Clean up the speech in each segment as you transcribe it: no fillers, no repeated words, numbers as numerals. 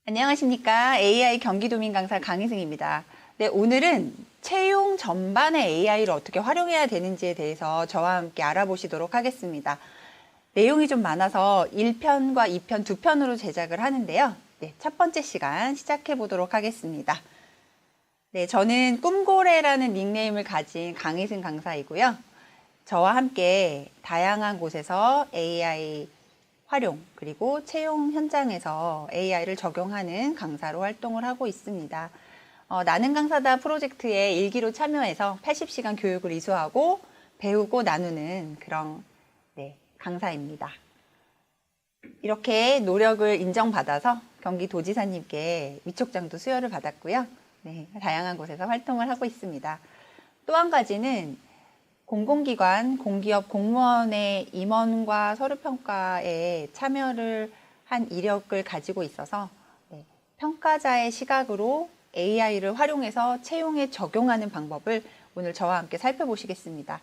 안녕하십니까. AI 경기도민 강사 강희승입니다. 네, 오늘은 채용 전반의 AI를 어떻게 활용해야 되는지에 대해서 저와 함께 알아보시도록 하겠습니다. 내용이 좀 많아서 1편과 2편 두 편으로 제작을 하는데요. 네, 첫 번째 시간 시작해 보도록 하겠습니다. 네, 저는 꿈고래라는 닉네임을 가진 강희승 강사이고요. 저와 함께 다양한 곳에서 AI 활용, 그리고 채용 현장에서 AI를 적용하는 강사로 활동을 하고 있습니다. 나는 강사다 프로젝트에 일기로 참여해서 80시간 교육을 이수하고 배우고 나누는 그런 강사입니다. 이렇게 노력을 인정받아서 경기도지사님께 위촉장도 수여를 받았고요. 네, 다양한 곳에서 활동을 하고 있습니다. 또 한 가지는 공공기관, 공기업, 공무원의 임원과 서류평가에 참여를 한 이력을 가지고 있어서 평가자의 시각으로 AI를 활용해서 채용에 적용하는 방법을 오늘 저와 함께 살펴보시겠습니다.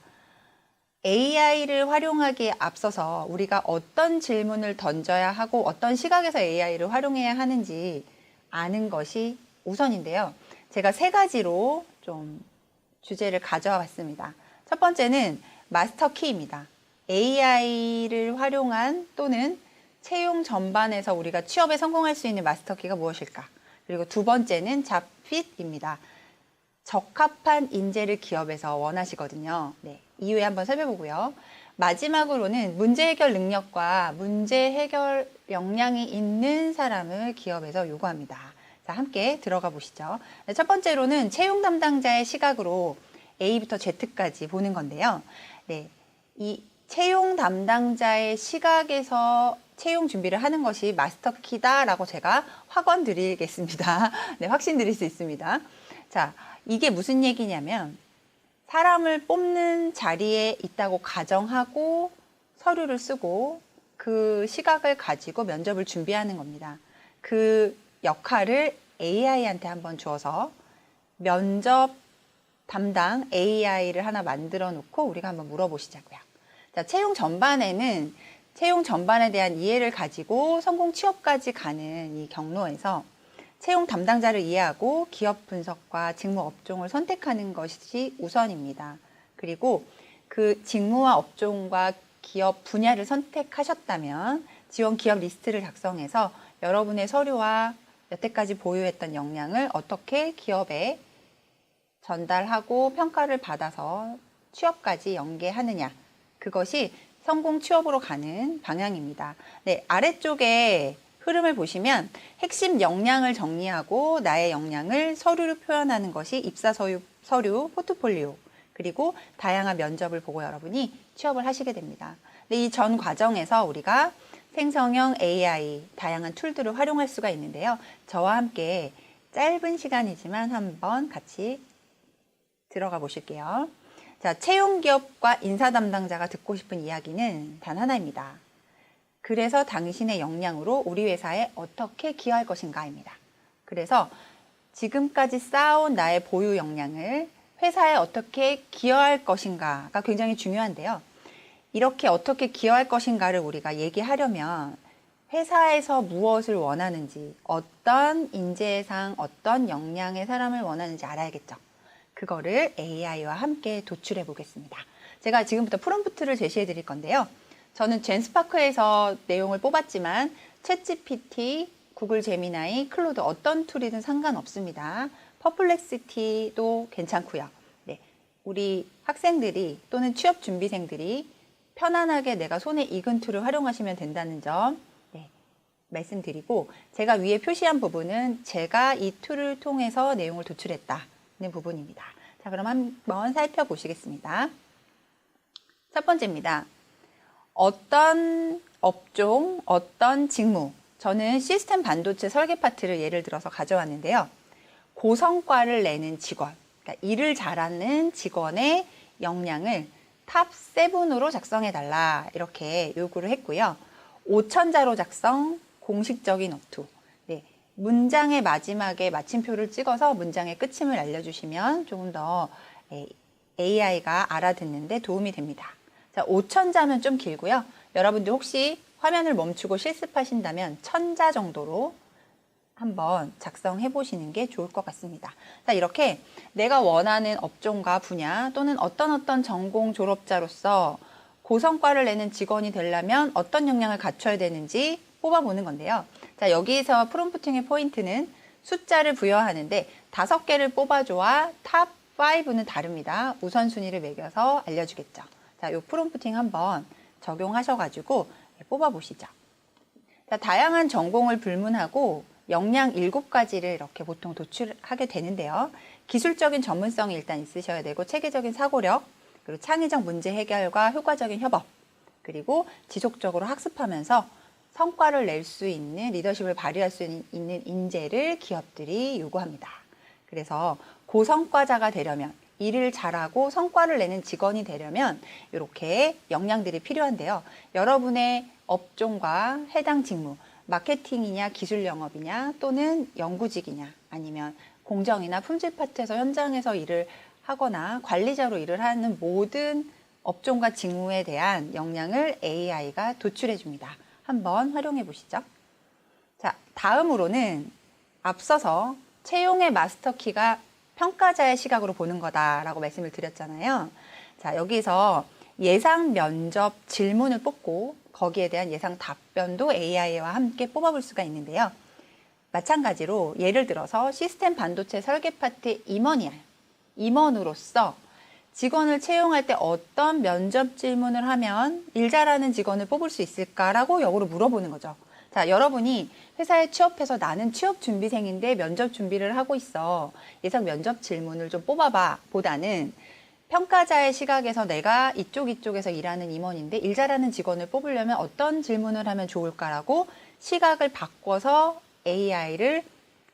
AI를 활용하기에 앞서서 우리가 어떤 질문을 던져야 하고 어떤 시각에서 AI를 활용해야 하는지 아는 것이 우선인데요. 제가 세 가지로 좀 주제를 가져와 봤습니다. 첫 번째는 마스터 키입니다. AI를 활용한 또는 채용 전반에서 우리가 취업에 성공할 수 있는 마스터 키가 무엇일까? 그리고 두 번째는 잡핏입니다. 적합한 인재를 기업에서 원하시거든요. 네, 이후에 한번 살펴보고요. 마지막으로는 문제 해결 능력과 문제 해결 역량이 있는 사람을 기업에서 요구합니다. 자, 함께 들어가 보시죠. 네, 첫 번째로는 채용 담당자의 시각으로 A부터 Z까지 보는 건데요. 네, 이 채용 담당자의 시각에서 채용 준비를 하는 것이 마스터 키다라고 제가 확언 드리겠습니다. 네, 확신 드릴 수 있습니다. 자, 이게 무슨 얘기냐면 사람을 뽑는 자리에 있다고 가정하고 서류를 쓰고 그 시각을 가지고 면접을 준비하는 겁니다. 그 역할을 AI한테 한번 주어서 면접 담당 AI를 하나 만들어 놓고 우리가 한번 물어보시자고요. 자, 채용 전반에 대한 이해를 가지고 성공 취업까지 가는 이 경로에서 채용 담당자를 이해하고 기업 분석과 직무 업종을 선택하는 것이 우선입니다. 그리고 그 직무와 업종과 기업 분야를 선택하셨다면 지원 기업 리스트를 작성해서 여러분의 서류와 여태까지 보유했던 역량을 어떻게 기업에 전달하고 평가를 받아서 취업까지 연계하느냐, 그것이 성공 취업으로 가는 방향입니다. 네, 아래쪽에 흐름을 보시면 핵심 역량을 정리하고 나의 역량을 서류로 표현하는 것이 입사 서류, 포트폴리오, 그리고 다양한 면접을 보고 여러분이 취업을 하시게 됩니다. 이 전 과정에서 우리가 생성형 AI, 다양한 툴들을 활용할 수가 있는데요. 저와 함께 짧은 시간이지만 한번 같이 들어가 보실게요. 자, 채용기업과 인사 담당자가 듣고 싶은 이야기는 단 하나입니다. 그래서 당신의 역량으로 우리 회사에 어떻게 기여할 것인가입니다. 그래서 지금까지 쌓아온 나의 보유 역량을 회사에 어떻게 기여할 것인가가 굉장히 중요한데요. 이렇게 어떻게 기여할 것인가를 우리가 얘기하려면 회사에서 무엇을 원하는지, 어떤 인재상, 어떤 역량의 사람을 원하는지 알아야겠죠. 그거를 AI와 함께 도출해 보겠습니다. 제가 지금부터 프롬프트를 제시해 드릴 건데요. 저는 젠스파크에서 내용을 뽑았지만 챗GPT, 구글 제미나이, 클로드 어떤 툴이든 상관없습니다. 퍼플렉시티도 괜찮고요. 네, 우리 학생들이 또는 취업 준비생들이 편안하게 내가 손에 익은 툴을 활용하시면 된다는 점 말씀드리고, 제가 위에 표시한 부분은 제가 이 툴을 통해서 내용을 도출했다는 부분입니다. 자, 그럼 한번 살펴보시겠습니다. 첫 번째입니다. 어떤 업종, 어떤 직무, 저는 시스템 반도체 설계 파트를 예를 들어서 가져왔는데요. 고성과를 내는 직원, 그러니까 일을 잘하는 직원의 역량을 탑 7으로 작성해달라 이렇게 요구를 했고요. 5천자로 작성, 공식적인 어투. 네, 문장의 마지막에 마침표를 찍어서 문장의 끝임을 알려주시면 조금 더 AI가 알아듣는데 도움이 됩니다. 자, 5천자면 좀 길고요. 여러분들 혹시 화면을 멈추고 실습하신다면 1000자 정도로 한번 작성해 보시는 게 좋을 것 같습니다. 자, 이렇게 내가 원하는 업종과 분야 또는 어떤 전공 졸업자로서 고성과를 내는 직원이 되려면 어떤 역량을 갖춰야 되는지 뽑아보는 건데요. 자, 여기서 프롬프팅의 포인트는 숫자를 부여하는데 5개를 뽑아줘야 탑 5는 다릅니다. 우선순위를 매겨서 알려주겠죠. 자, 이 프롬프팅 한번 적용하셔가지고 뽑아보시죠. 자, 다양한 전공을 불문하고 역량 7가지를 이렇게 보통 도출하게 되는데요. 기술적인 전문성이 일단 있으셔야 되고 체계적인 사고력, 그리고 창의적 문제 해결과 효과적인 협업, 그리고 지속적으로 학습하면서 성과를 낼 수 있는 리더십을 발휘할 수 있는 인재를 기업들이 요구합니다. 그래서 고성과자가 되려면 일을 잘하고 성과를 내는 직원이 되려면 이렇게 역량들이 필요한데요. 여러분의 업종과 해당 직무, 마케팅이냐 기술 영업이냐 또는 연구직이냐 아니면 공정이나 품질 파트에서 현장에서 일을 하거나 관리자로 일을 하는 모든 업종과 직무에 대한 역량을 AI가 도출해 줍니다. 한번 활용해 보시죠. 자, 다음으로는 앞서서 채용의 마스터키가 평가자의 시각으로 보는 거다라고 말씀을 드렸잖아요. 자, 여기서 예상 면접 질문을 뽑고 거기에 대한 예상 답변도 AI와 함께 뽑아볼 수가 있는데요. 마찬가지로 예를 들어서 시스템 반도체 설계 파트 임원이야. 임원으로서 직원을 채용할 때 어떤 면접 질문을 하면 일 잘하는 직원을 뽑을 수 있을까라고 역으로 물어보는 거죠. 자, 여러분이 회사에 취업해서 나는 취업 준비생인데 면접 준비를 하고 있어. 예상 면접 질문을 좀 뽑아봐 보다는 평가자의 시각에서 내가 이쪽에서 일하는 임원인데 일 잘하는 직원을 뽑으려면 어떤 질문을 하면 좋을까라고 시각을 바꿔서 AI를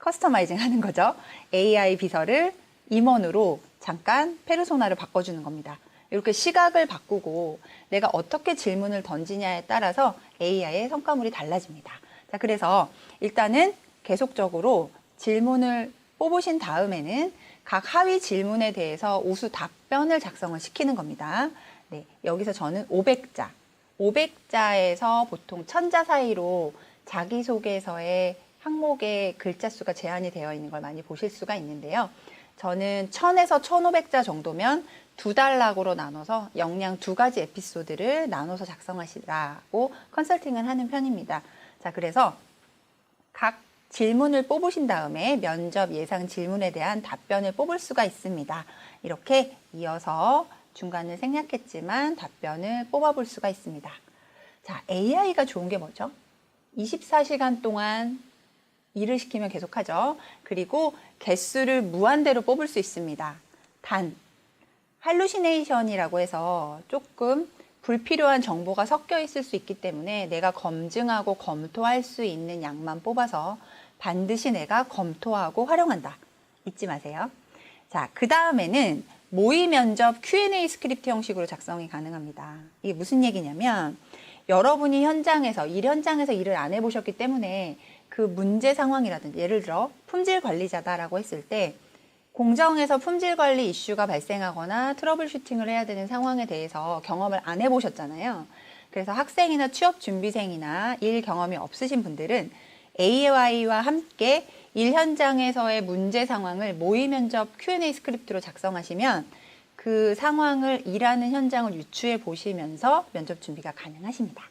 커스터마이징 하는 거죠. AI 비서를 임원으로 잠깐 페르소나를 바꿔주는 겁니다. 이렇게 시각을 바꾸고 내가 어떻게 질문을 던지냐에 따라서 AI의 성과물이 달라집니다. 자, 그래서 일단은 계속적으로 질문을 뽑으신 다음에는 각 하위 질문에 대해서 우수 답변을 작성을 시키는 겁니다. 네, 여기서 저는 500자에서 보통 1000자 사이로 자기소개서의 항목의 글자 수가 제한이 되어 있는 걸 많이 보실 수가 있는데요. 저는 1000에서 1500자 정도면 2단락으로 나눠서 역량 2가지 에피소드를 나눠서 작성하시라고 컨설팅을 하는 편입니다. 자, 그래서 각 질문을 뽑으신 다음에 면접 예상 질문에 대한 답변을 뽑을 수가 있습니다. 이렇게 이어서 중간을 생략했지만 답변을 뽑아볼 수가 있습니다. 자, AI가 좋은 게 뭐죠? 24시간 동안 일을 시키면 계속하죠. 그리고 개수를 무한대로 뽑을 수 있습니다. 단, 할루시네이션이라고 해서 조금 불필요한 정보가 섞여 있을 수 있기 때문에 내가 검증하고 검토할 수 있는 양만 뽑아서 반드시 내가 검토하고 활용한다. 잊지 마세요. 자, 그 다음에는 모의 면접 Q&A 스크립트 형식으로 작성이 가능합니다. 이게 무슨 얘기냐면 여러분이 일 현장에서 일을 안 해보셨기 때문에 그 문제 상황이라든지 예를 들어 품질 관리자다라고 했을 때 공정에서 품질 관리 이슈가 발생하거나 트러블 슈팅을 해야 되는 상황에 대해서 경험을 안 해보셨잖아요. 그래서 학생이나 취업 준비생이나 일 경험이 없으신 분들은 AI와 함께 일 현장에서의 문제 상황을 모의 면접 Q&A 스크립트로 작성하시면 그 상황을 일하는 현장을 유추해 보시면서 면접 준비가 가능하십니다.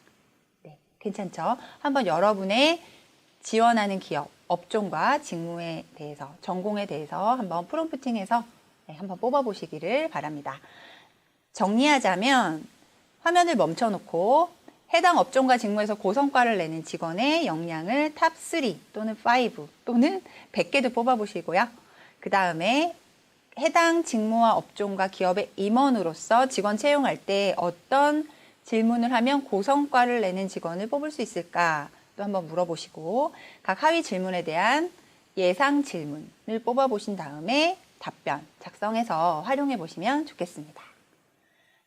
네, 괜찮죠? 한번 여러분의 지원하는 기업, 업종과 직무에 대해서, 전공에 대해서 한번 프롬프팅해서 한번 뽑아보시기를 바랍니다. 정리하자면 화면을 멈춰놓고 해당 업종과 직무에서 고성과를 내는 직원의 역량을 탑3 또는 5 또는 100개도 뽑아보시고요. 그 다음에 해당 직무와 업종과 기업의 임원으로서 직원 채용할 때 어떤 질문을 하면 고성과를 내는 직원을 뽑을 수 있을까 또 한번 물어보시고 각 하위 질문에 대한 예상 질문을 뽑아보신 다음에 답변 작성해서 활용해 보시면 좋겠습니다.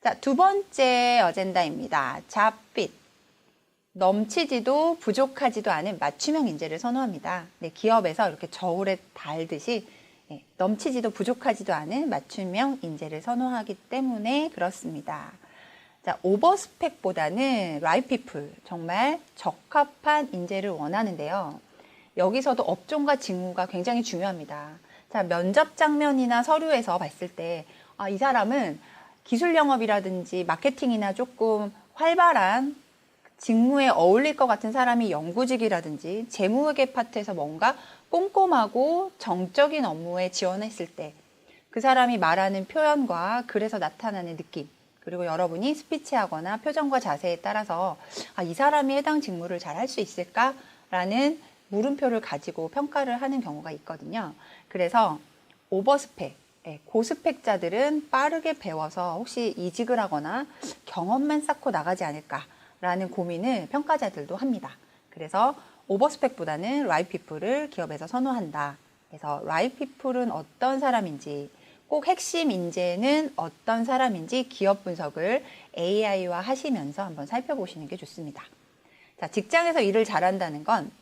자, 두 번째 어젠다입니다. 잡핏. 넘치지도 부족하지도 않은 맞춤형 인재를 선호합니다. 네, 기업에서 이렇게 저울에 달듯이 넘치지도 부족하지도 않은 맞춤형 인재를 선호하기 때문에 그렇습니다. 자, 오버스펙보다는 라이피플, 정말 적합한 인재를 원하는데요. 여기서도 업종과 직무가 굉장히 중요합니다. 자, 면접 장면이나 서류에서 봤을 때, 이 사람은 기술 영업이라든지 마케팅이나 조금 활발한 직무에 어울릴 것 같은 사람이 연구직이라든지 재무회계 파트에서 뭔가 꼼꼼하고 정적인 업무에 지원했을 때 그 사람이 말하는 표현과 글에서 나타나는 느낌, 그리고 여러분이 스피치하거나 표정과 자세에 따라서 이 사람이 해당 직무를 잘 할 수 있을까라는 물음표를 가지고 평가를 하는 경우가 있거든요. 그래서 오버스펙, 고스펙자들은 빠르게 배워서 혹시 이직을 하거나 경험만 쌓고 나가지 않을까라는 고민을 평가자들도 합니다. 그래서 오버스펙보다는 라이피플을 기업에서 선호한다. 그래서 라이피플은 어떤 사람인지, 꼭 핵심 인재는 어떤 사람인지 기업 분석을 AI와 하시면서 한번 살펴보시는 게 좋습니다. 자, 직장에서 일을 잘한다는 건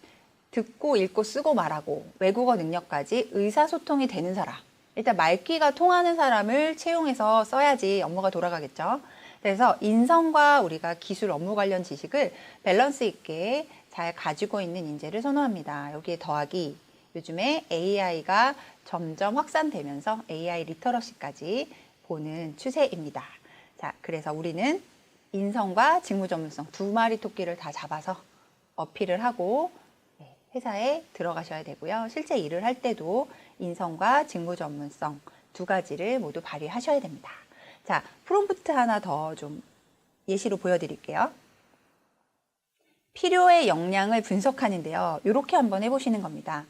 듣고 읽고 쓰고 말하고 외국어 능력까지 의사소통이 되는 사람, 일단 말귀가 통하는 사람을 채용해서 써야지 업무가 돌아가겠죠. 그래서 인성과 우리가 기술 업무 관련 지식을 밸런스 있게 잘 가지고 있는 인재를 선호합니다. 여기에 더하기 요즘에 AI가 점점 확산되면서 AI 리터러시까지 보는 추세입니다. 자, 그래서 우리는 인성과 직무 전문성 두 마리 토끼를 다 잡아서 어필을 하고 회사에 들어가셔야 되고요. 실제 일을 할 때도 인성과 직무 전문성 두 가지를 모두 발휘하셔야 됩니다. 자, 프롬프트 하나 더 좀 예시로 보여드릴게요. 필요의 역량을 분석하는데요. 이렇게 한번 해보시는 겁니다.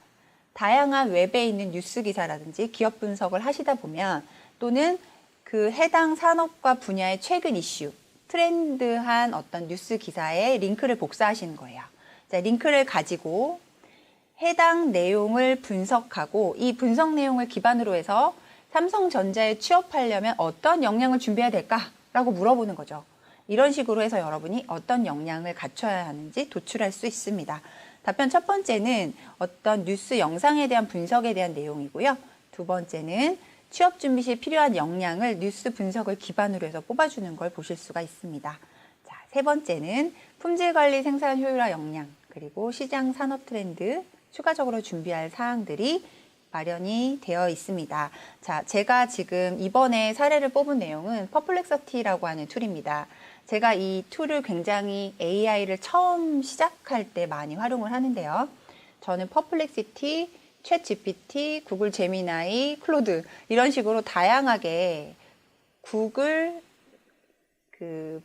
다양한 웹에 있는 뉴스 기사라든지 기업 분석을 하시다 보면 또는 그 해당 산업과 분야의 최근 이슈, 트렌드한 어떤 뉴스 기사에 링크를 복사하시는 거예요. 자, 링크를 가지고 해당 내용을 분석하고 이 분석 내용을 기반으로 해서 삼성전자에 취업하려면 어떤 역량을 준비해야 될까라고 물어보는 거죠. 이런 식으로 해서 여러분이 어떤 역량을 갖춰야 하는지 도출할 수 있습니다. 답변 첫 번째는 어떤 뉴스 영상에 대한 분석에 대한 내용이고요. 두 번째는 취업 준비 시 필요한 역량을 뉴스 분석을 기반으로 해서 뽑아주는 걸 보실 수가 있습니다. 자, 세 번째는 품질 관리 생산 효율화 역량, 그리고 시장 산업 트렌드, 추가적으로 준비할 사항들이 마련이 되어 있습니다. 자, 제가 지금 이번에 사례를 뽑은 내용은 퍼플렉서티라고 하는 툴입니다. 제가 이 툴을 굉장히 AI를 처음 시작할 때 많이 활용을 하는데요. 저는 퍼플렉시티, 챗 GPT, 구글 제미나이, 클로드 이런 식으로 다양하게 구글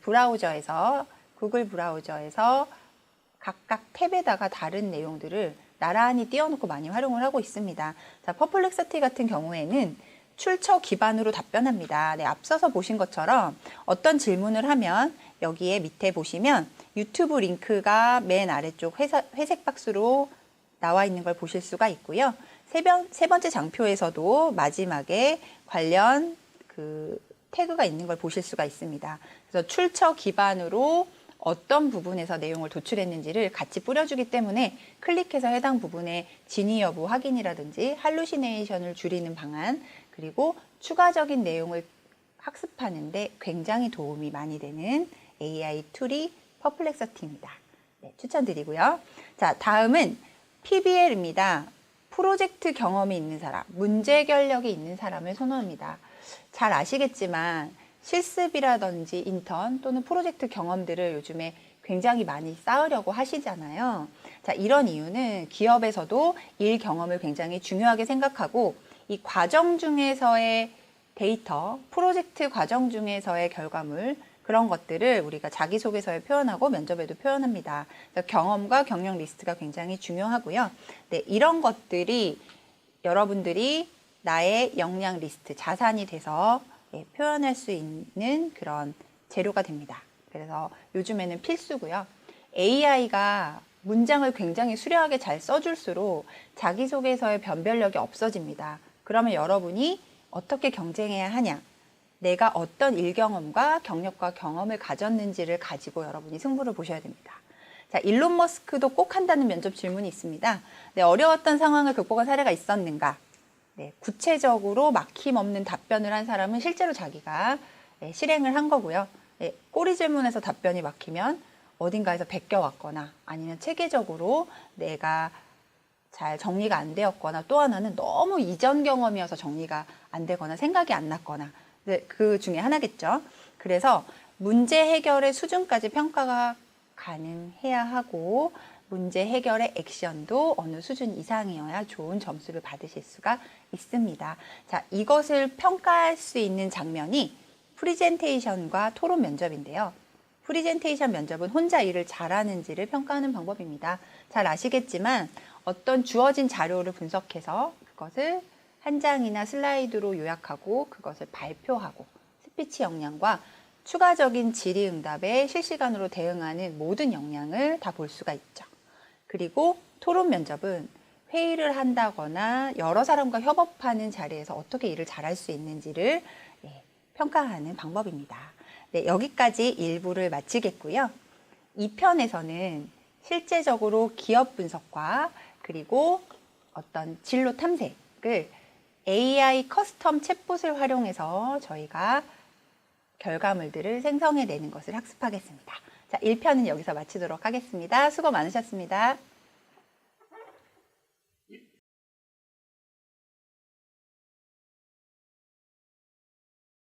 브라우저에서 각각 탭에다가 다른 내용들을 나란히 띄워놓고 많이 활용을 하고 있습니다. 자, 퍼플렉서티 같은 경우에는 출처 기반으로 답변합니다. 네, 앞서서 보신 것처럼 어떤 질문을 하면 여기에 밑에 보시면 유튜브 링크가 맨 아래쪽 회색 박스로 나와 있는 걸 보실 수가 있고요. 세 번째 장표에서도 마지막에 관련 태그가 있는 걸 보실 수가 있습니다. 그래서 출처 기반으로 어떤 부분에서 내용을 도출했는지를 같이 뿌려주기 때문에 클릭해서 해당 부분의 진위 여부 확인이라든지 할루시네이션을 줄이는 방안, 그리고 추가적인 내용을 학습하는데 굉장히 도움이 많이 되는 AI 툴이 퍼플렉서티입니다. 네, 추천드리고요. 자, 다음은 PBL입니다. 프로젝트 경험이 있는 사람, 문제 결력이 있는 사람을 선호합니다. 잘 아시겠지만 실습이라든지 인턴 또는 프로젝트 경험들을 요즘에 굉장히 많이 쌓으려고 하시잖아요. 자, 이런 이유는 기업에서도 일 경험을 굉장히 중요하게 생각하고 이 과정 중에서의 데이터, 프로젝트 과정 중에서의 결과물, 그런 것들을 우리가 자기소개서에 표현하고 면접에도 표현합니다. 경험과 경력 리스트가 굉장히 중요하고요. 네, 이런 것들이 여러분들이 나의 역량 리스트, 자산이 돼서 표현할 수 있는 그런 재료가 됩니다. 그래서 요즘에는 필수고요. AI가 문장을 굉장히 수려하게 잘 써줄수록 자기소개서의 변별력이 없어집니다. 그러면 여러분이 어떻게 경쟁해야 하냐? 내가 어떤 일 경험과 경력과 경험을 가졌는지를 가지고 여러분이 승부를 보셔야 됩니다. 자, 일론 머스크도 꼭 한다는 면접 질문이 있습니다. 네, 어려웠던 상황을 극복한 사례가 있었는가? 네, 구체적으로 막힘없는 답변을 한 사람은 실제로 자기가 실행을 한 거고요. 꼬리 질문에서 답변이 막히면 어딘가에서 베껴왔거나 아니면 체계적으로 내가 잘 정리가 안 되었거나 또 하나는 너무 이전 경험이어서 정리가 안 되거나 생각이 안 났거나 그 중에 하나겠죠. 그래서 문제 해결의 수준까지 평가가 가능해야 하고 문제 해결의 액션도 어느 수준 이상이어야 좋은 점수를 받으실 수가 있습니다. 자, 이것을 평가할 수 있는 장면이 프리젠테이션과 토론 면접인데요. 프리젠테이션 면접은 혼자 일을 잘하는지를 평가하는 방법입니다. 잘 아시겠지만 어떤 주어진 자료를 분석해서 그것을 한 장이나 슬라이드로 요약하고 그것을 발표하고 스피치 역량과 추가적인 질의응답에 실시간으로 대응하는 모든 역량을 다 볼 수가 있죠. 그리고 토론 면접은 회의를 한다거나 여러 사람과 협업하는 자리에서 어떻게 일을 잘할 수 있는지를 평가하는 방법입니다. 네, 여기까지 1부를 마치겠고요. 2편에서는 실제적으로 기업 분석과 그리고 어떤 진로 탐색을 AI 커스텀 챗봇을 활용해서 저희가 결과물들을 생성해내는 것을 학습하겠습니다. 자, 1편은 여기서 마치도록 하겠습니다. 수고 많으셨습니다.